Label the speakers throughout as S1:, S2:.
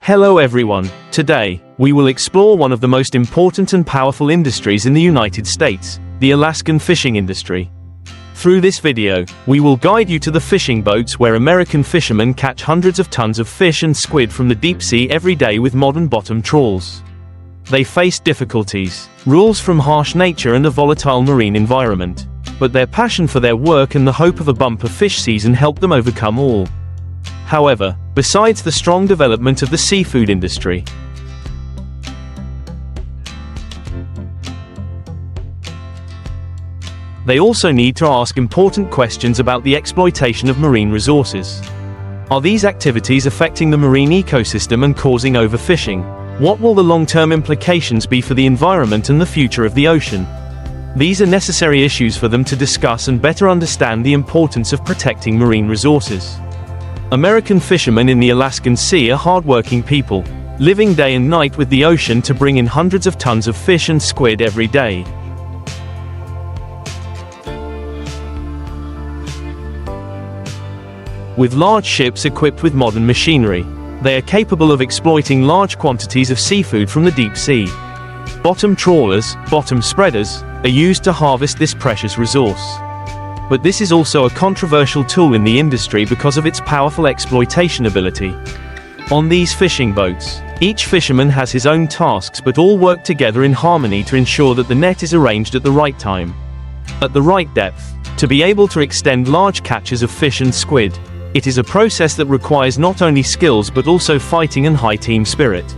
S1: Hello everyone, today, we will explore one of the most important and powerful industries in the United States, the Alaskan fishing industry. Through this video, we will guide you to the fishing boats where American fishermen catch hundreds of tons of fish and squid from the deep sea every day with modern bottom trawls. They face difficulties, rules from harsh nature and a volatile marine environment, but their passion for their work and the hope of a bumper fish season help them overcome all. However, besides the strong development of the seafood industry, they also need to ask important questions about the exploitation of marine resources. Are these activities affecting the marine ecosystem and causing overfishing? What will the long-term implications be for the environment and the future of the ocean? These are necessary issues for them to discuss and better understand the importance of protecting marine resources. American fishermen in the Alaskan Sea are hardworking people, living day and night with the ocean to bring in hundreds of tons of fish and squid every day. With large ships equipped with modern machinery, they are capable of exploiting large quantities of seafood from the deep sea. Bottom trawlers, bottom spreaders, are used to harvest this precious resource. But this is also a controversial tool in the industry because of its powerful exploitation ability. On these fishing boats, each fisherman has his own tasks but all work together in harmony to ensure that the net is arranged at the right time, at the right depth, to be able to extend large catches of fish and squid. It is a process that requires not only skills but also fighting and high team spirit.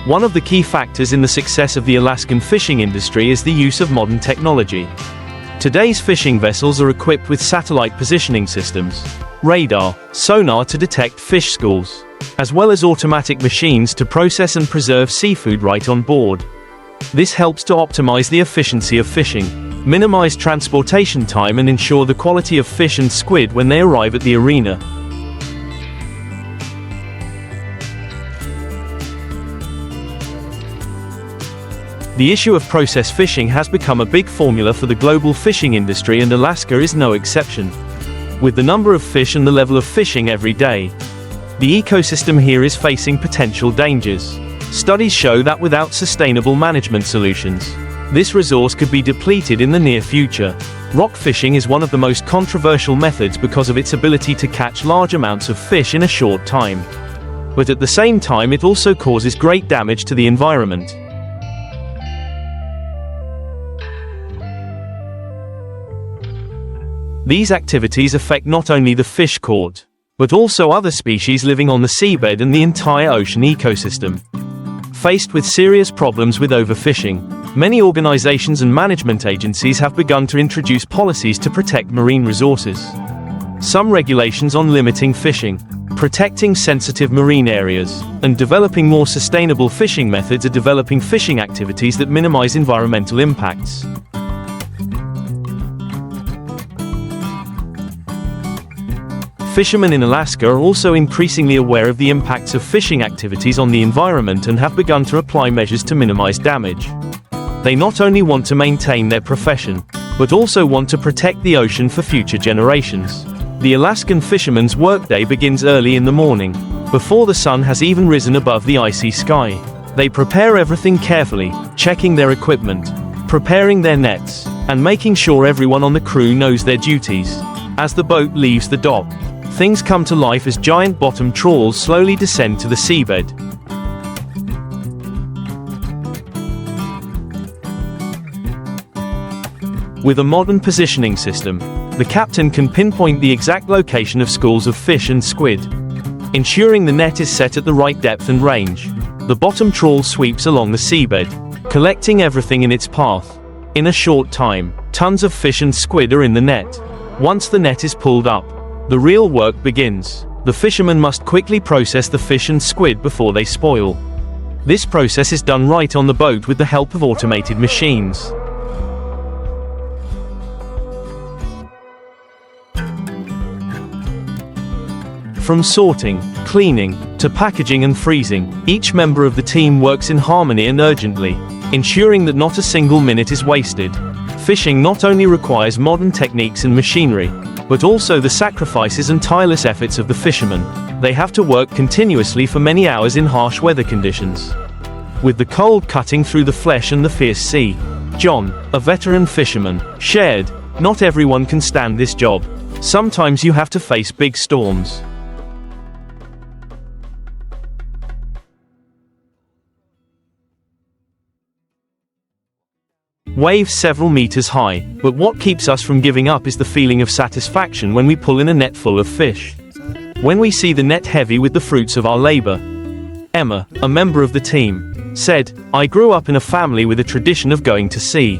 S1: One of the key factors in the success of the Alaskan fishing industry is the use of modern technology. Today's fishing vessels are equipped with satellite positioning systems, radar, sonar to detect fish schools, as well as automatic machines to process and preserve seafood right on board. This helps to optimize the efficiency of fishing, minimize transportation time and ensure the quality of fish and squid when they arrive at the arena. The issue of process fishing has become a big formula for the global fishing industry, and Alaska is no exception. With the number of fish and the level of fishing every day, the ecosystem here is facing potential dangers. Studies show that without sustainable management solutions, this resource could be depleted in the near future. Rock fishing is one of the most controversial methods because of its ability to catch large amounts of fish in a short time. But at the same time, it also causes great damage to the environment. These activities affect not only the fish caught, but also other species living on the seabed and the entire ocean ecosystem. Faced with serious problems with overfishing, many organizations and management agencies have begun to introduce policies to protect marine resources. Some regulations on limiting fishing, protecting sensitive marine areas, and developing more sustainable fishing methods are developing fishing activities that minimize environmental impacts. Fishermen in Alaska are also increasingly aware of the impacts of fishing activities on the environment and have begun to apply measures to minimize damage. They not only want to maintain their profession, but also want to protect the ocean for future generations. The Alaskan fisherman's workday begins early in the morning, before the sun has even risen above the icy sky. They prepare everything carefully, checking their equipment, preparing their nets, and making sure everyone on the crew knows their duties. As the boat leaves the dock, things come to life as giant bottom trawls slowly descend to the seabed. With a modern positioning system, the captain can pinpoint the exact location of schools of fish and squid. Ensuring the net is set at the right depth and range, the bottom trawl sweeps along the seabed, collecting everything in its path. In a short time, tons of fish and squid are in the net. Once the net is pulled up, the real work begins. The fishermen must quickly process the fish and squid before they spoil. This process is done right on the boat with the help of automated machines. From sorting, cleaning, to packaging and freezing, each member of the team works in harmony and urgently, ensuring that not a single minute is wasted. Fishing not only requires modern techniques and machinery, but also the sacrifices and tireless efforts of the fishermen. They have to work continuously for many hours in harsh weather conditions, with the cold cutting through the flesh and the fierce sea. John, a veteran fisherman, shared, "Not everyone can stand this job. Sometimes you have to face big storms. Waves several meters high, but what keeps us from giving up is the feeling of satisfaction when we pull in a net full of fish. When we see the net heavy with the fruits of our labor." Emma, a member of the team, said, "I grew up in a family with a tradition of going to sea.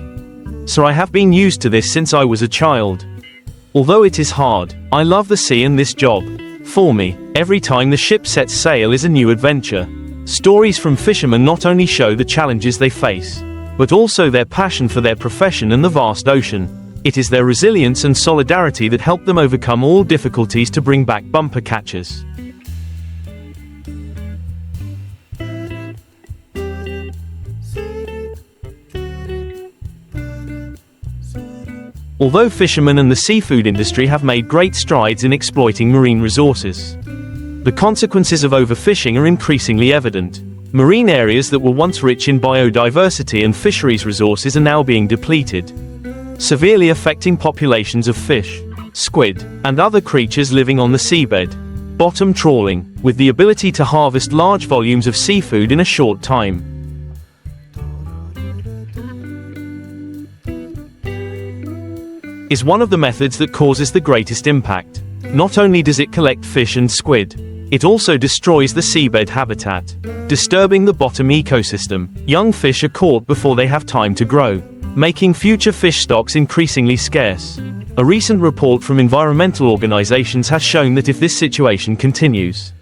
S1: So I have been used to this since I was a child. Although it is hard, I love the sea and this job. For me, every time the ship sets sail is a new adventure." Stories from fishermen not only show the challenges they face, but also their passion for their profession and the vast ocean. It is their resilience and solidarity that help them overcome all difficulties to bring back bumper catches. Although fishermen and the seafood industry have made great strides in exploiting marine resources, the consequences of overfishing are increasingly evident. Marine areas that were once rich in biodiversity and fisheries resources are now being depleted, severely affecting populations of fish, squid, and other creatures living on the seabed. Bottom trawling, with the ability to harvest large volumes of seafood in a short time, is one of the methods that causes the greatest impact. Not only does it collect fish and squid, it also destroys the seabed habitat, disturbing the bottom ecosystem. Young fish are caught before they have time to grow, making future fish stocks increasingly scarce. A recent report from environmental organizations has shown that if this situation continues,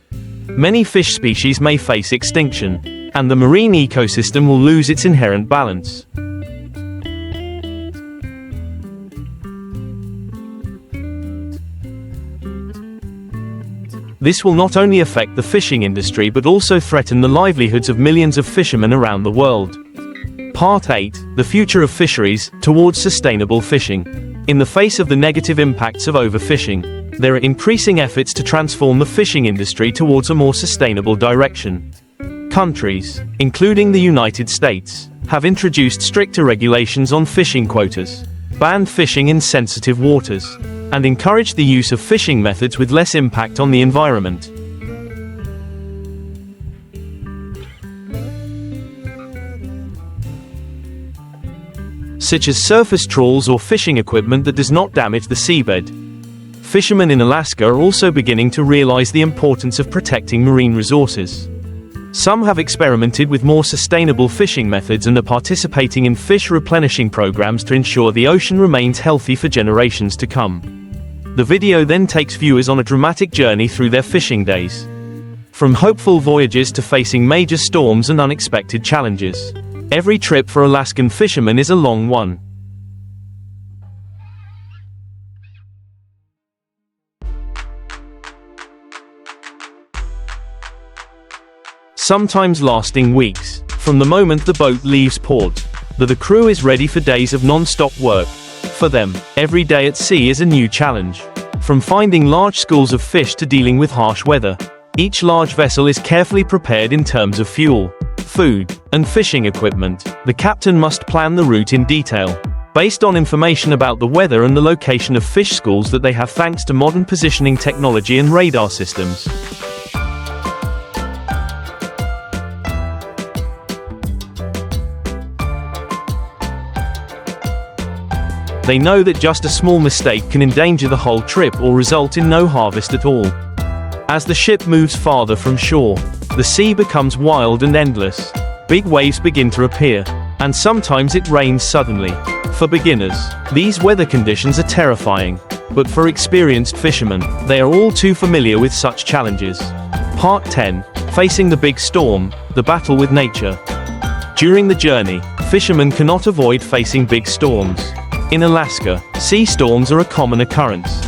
S1: many fish species may face extinction, and the marine ecosystem will lose its inherent balance. This will not only affect the fishing industry but also threaten the livelihoods of millions of fishermen around the world. Part 8. The future of fisheries, towards sustainable fishing. In the face of the negative impacts of overfishing, there are increasing efforts to transform the fishing industry towards a more sustainable direction. Countries, including the United States, have introduced stricter regulations on fishing quotas, banned fishing in sensitive waters, and encouraged the use of fishing methods with less impact on the environment. Such as surface trawls or fishing equipment that does not damage the seabed. Fishermen in Alaska are also beginning to realize the importance of protecting marine resources. Some have experimented with more sustainable fishing methods and are participating in fish replenishing programs to ensure the ocean remains healthy for generations to come. The video then takes viewers on a dramatic journey through their fishing days. From hopeful voyages to facing major storms and unexpected challenges. Every trip for Alaskan fishermen is a long one. Sometimes lasting weeks, from the moment the boat leaves port, that the crew is ready for days of non-stop work. For them, every day at sea is a new challenge. From finding large schools of fish to dealing with harsh weather, each large vessel is carefully prepared in terms of fuel, food, and fishing equipment. The captain must plan the route in detail, based on information about the weather and the location of fish schools that they have thanks to modern positioning technology and radar systems. They know that just a small mistake can endanger the whole trip or result in no harvest at all. As the ship moves farther from shore, the sea becomes wild and endless. Big waves begin to appear, and sometimes it rains suddenly. For beginners, these weather conditions are terrifying, but for experienced fishermen, they are all too familiar with such challenges. Part 10. Facing the big storm, the battle with nature. During the journey, fishermen cannot avoid facing big storms. In Alaska, sea storms are a common occurrence.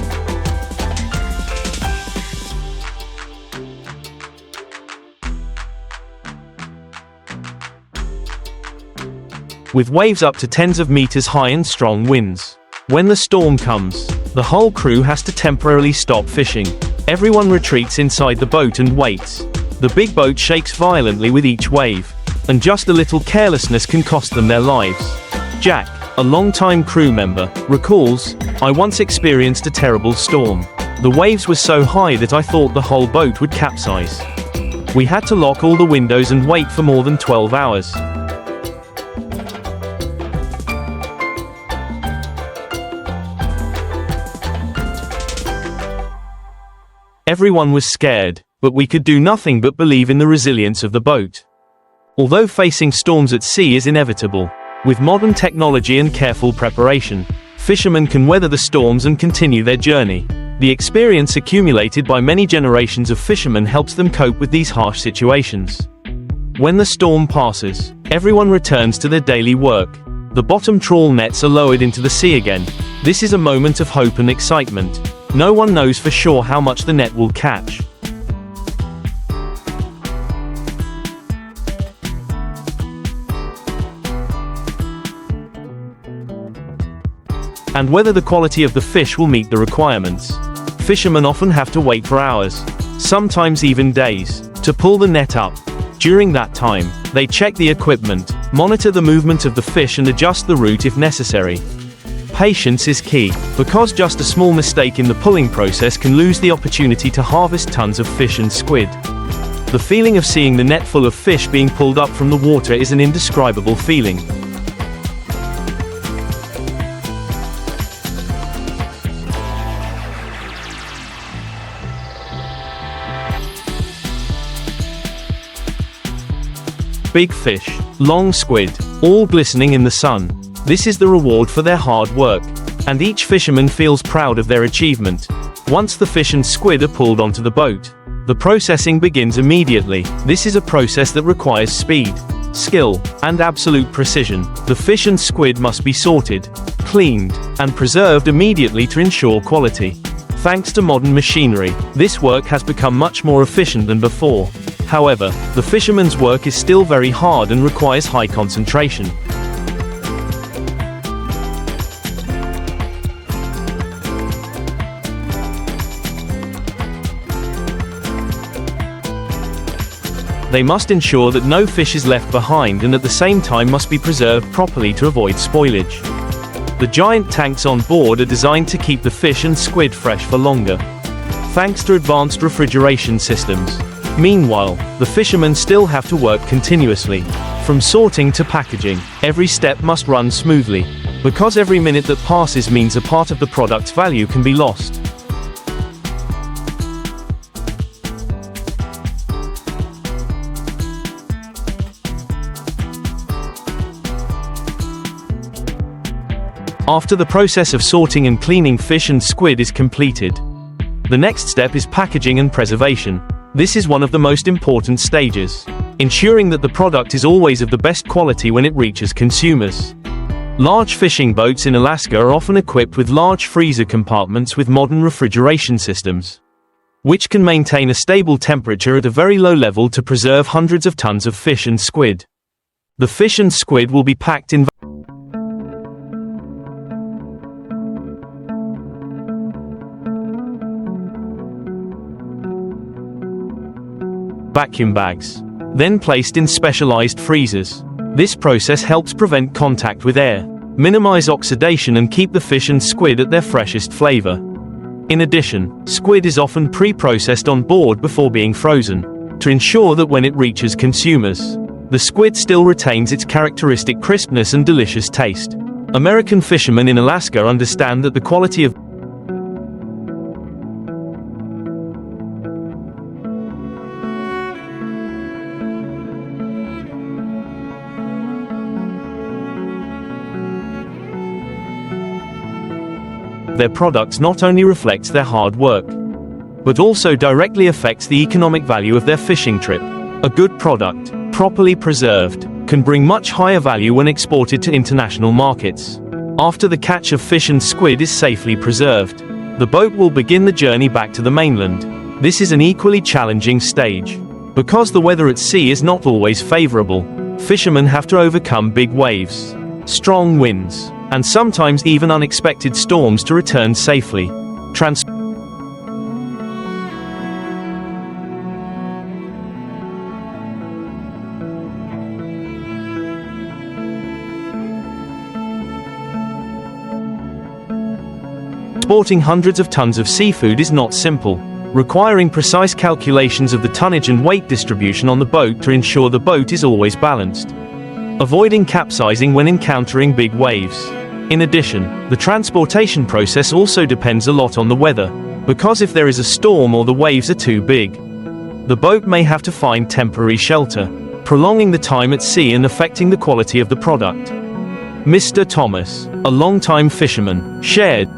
S1: with waves up to tens of meters high and strong winds. When the storm comes, the whole crew has to temporarily stop fishing. Everyone retreats inside the boat and waits. The big boat shakes violently with each wave, and just a little carelessness can cost them their lives. Jack, a longtime crew member, recalls, "I once experienced a terrible storm. The waves were so high that I thought the whole boat would capsize. We had to lock all the windows and wait for more than 12 hours. Everyone was scared, but we could do nothing but believe in the resilience of the boat." Although facing storms at sea is inevitable, with modern technology and careful preparation, fishermen can weather the storms and continue their journey. The experience accumulated by many generations of fishermen helps them cope with these harsh situations. When the storm passes, everyone returns to their daily work. The bottom trawl nets are lowered into the sea again. This is a moment of hope and excitement. No one knows for sure how much the net will catch. And whether the quality of the fish will meet the requirements. Fishermen often have to wait for hours, sometimes even days, to pull the net up. During that time, they check the equipment, monitor the movement of the fish and adjust the route if necessary. Patience is key, because just a small mistake in the pulling process can lose the opportunity to harvest tons of fish and squid. The feeling of seeing the net full of fish being pulled up from the water is an indescribable feeling. Big fish, long squid, all glistening in the sun. This is the reward for their hard work, and each fisherman feels proud of their achievement. Once the fish and squid are pulled onto the boat, the processing begins immediately. This is a process that requires speed, skill, and absolute precision. The fish and squid must be sorted, cleaned, and preserved immediately to ensure quality. Thanks to modern machinery, this work has become much more efficient than before. However, the fisherman's work is still very hard and requires high concentration. They must ensure that no fish is left behind and at the same time must be preserved properly to avoid spoilage. The giant tanks on board are designed to keep the fish and squid fresh for longer, thanks to advanced refrigeration systems. Meanwhile, the fishermen still have to work continuously. From sorting to packaging, every step must run smoothly, because every minute that passes means a part of the product's value can be lost. After the process of sorting and cleaning fish and squid is completed, the next step is packaging and preservation. This is one of the most important stages, ensuring that the product is always of the best quality when it reaches consumers. Large fishing boats in Alaska are often equipped with large freezer compartments with modern refrigeration systems, which can maintain a stable temperature at a very low level to preserve hundreds of tons of fish and squid. The fish and squid will be packed in vacuum bags, then placed in specialized freezers. This process helps prevent contact with air, minimize oxidation and keep the fish and squid at their freshest flavor. In addition, squid is often pre-processed on board before being frozen, to ensure that when it reaches consumers, the squid still retains its characteristic crispness and delicious taste. American fishermen in Alaska understand that the quality of their products not only reflects their hard work, but also directly affects the economic value of their fishing trip. A good product, properly preserved, can bring much higher value when exported to international markets. After the catch of fish and squid is safely preserved, the boat will begin the journey back to the mainland. This is an equally challenging stage. Because the weather at sea is not always favorable, fishermen have to overcome big waves, strong winds, and sometimes even unexpected storms to return safely. Transporting hundreds of tons of seafood is not simple, requiring precise calculations of the tonnage and weight distribution on the boat to ensure the boat is always balanced, avoiding capsizing when encountering big waves. In addition, the transportation process also depends a lot on the weather, because if there is a storm or the waves are too big, the boat may have to find temporary shelter, prolonging the time at sea and affecting the quality of the product. Mr. Thomas, a longtime fisherman, shared,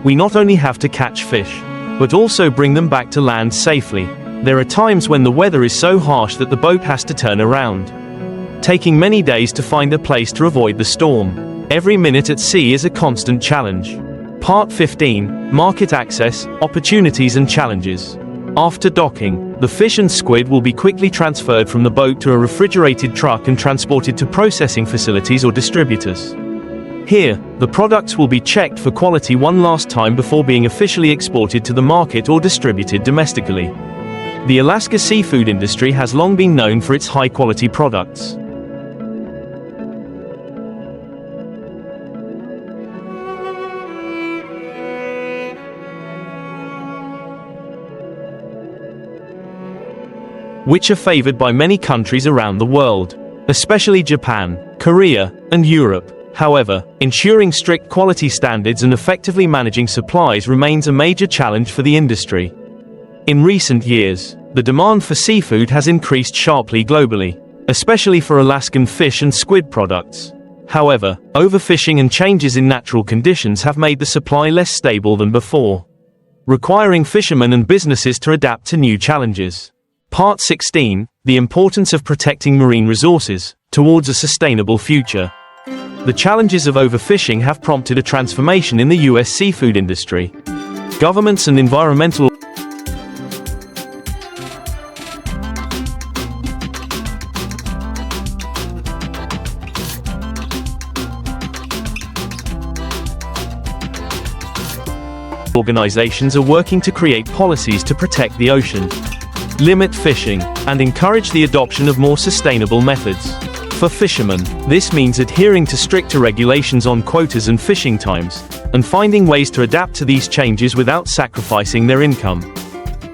S1: "We not only have to catch fish, but also bring them back to land safely. There are times when the weather is so harsh that the boat has to turn around, taking many days to find a place to avoid the storm. Every minute at sea is a constant challenge." Part 15, Market Access, Opportunities and Challenges. After docking, the fish and squid will be quickly transferred from the boat to a refrigerated truck and transported to processing facilities or distributors. Here, the products will be checked for quality one last time before being officially exported to the market or distributed domestically. The Alaska seafood industry has long been known for its high-quality products. Which are favored by many countries around the world, especially Japan, Korea, and Europe. However, ensuring strict quality standards and effectively managing supplies remains a major challenge for the industry. In recent years, the demand for seafood has increased sharply globally, especially for Alaskan fish and squid products. However, overfishing and changes in natural conditions have made the supply less stable than before, requiring fishermen and businesses to adapt to new challenges. Part 16, The Importance of Protecting Marine Resources, Towards a Sustainable Future. The challenges of overfishing have prompted a transformation in the U.S. seafood industry. Governments and environmental organizations are working to create policies to protect the ocean, limit fishing, and encourage the adoption of more sustainable methods. For fishermen, this means adhering to stricter regulations on quotas and fishing times, and finding ways to adapt to these changes without sacrificing their income.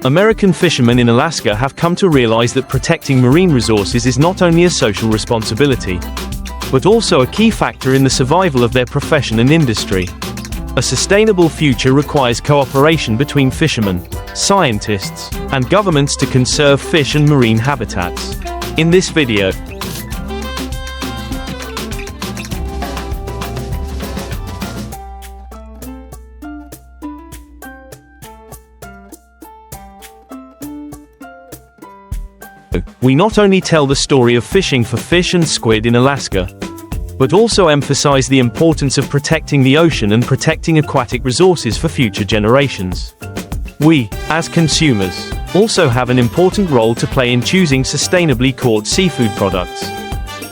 S1: American fishermen in Alaska have come to realize that protecting marine resources is not only a social responsibility, but also a key factor in the survival of their profession and industry. A sustainable future requires cooperation between fishermen, scientists, and governments to conserve fish and marine habitats. In this video, we not only tell the story of fishing for fish and squid in Alaska, but also emphasize the importance of protecting the ocean and protecting aquatic resources for future generations. We, as consumers, also have an important role to play in choosing sustainably caught seafood products,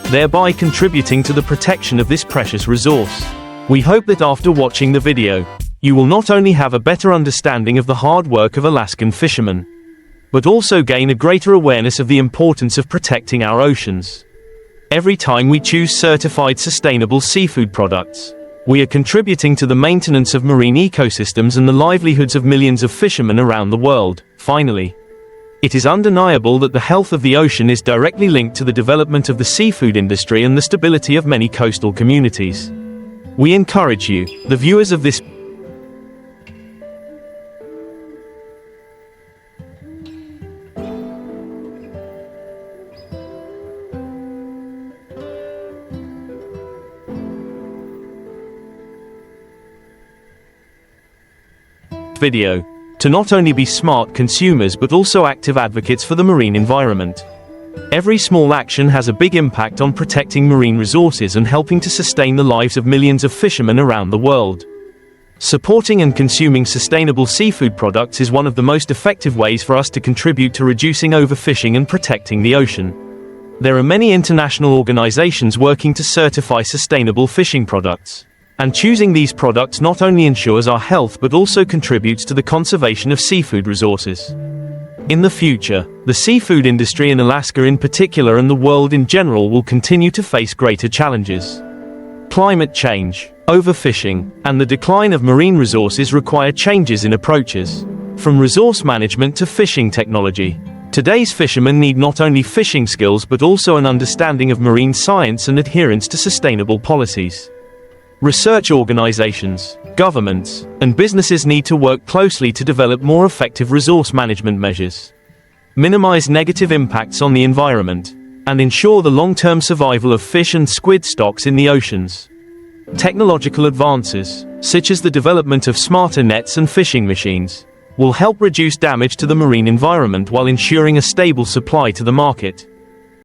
S1: thereby contributing to the protection of this precious resource. We hope that after watching the video, you will not only have a better understanding of the hard work of Alaskan fishermen, but also gain a greater awareness of the importance of protecting our oceans. Every time we choose certified sustainable seafood products, we are contributing to the maintenance of marine ecosystems and the livelihoods of millions of fishermen around the world. Finally, it is undeniable that the health of the ocean is directly linked to the development of the seafood industry and the stability of many coastal communities. We encourage you, the viewers of this video, to not only be smart consumers but also active advocates for the marine environment. Every small action has a big impact on protecting marine resources and helping to sustain the lives of millions of fishermen around the world. Supporting and consuming sustainable seafood products is one of the most effective ways for us to contribute to reducing overfishing and protecting the ocean. There are many international organizations working to certify sustainable fishing products. And choosing these products not only ensures our health but also contributes to the conservation of seafood resources. In the future, the seafood industry in Alaska in particular and the world in general will continue to face greater challenges. Climate change, overfishing, and the decline of marine resources require changes in approaches. From resource management to fishing technology, today's fishermen need not only fishing skills but also an understanding of marine science and adherence to sustainable policies. Research organizations, governments, and businesses need to work closely to develop more effective resource management measures, minimize negative impacts on the environment, and ensure the long-term survival of fish and squid stocks in the oceans. Technological advances, such as the development of smarter nets and fishing machines, will help reduce damage to the marine environment while ensuring a stable supply to the market.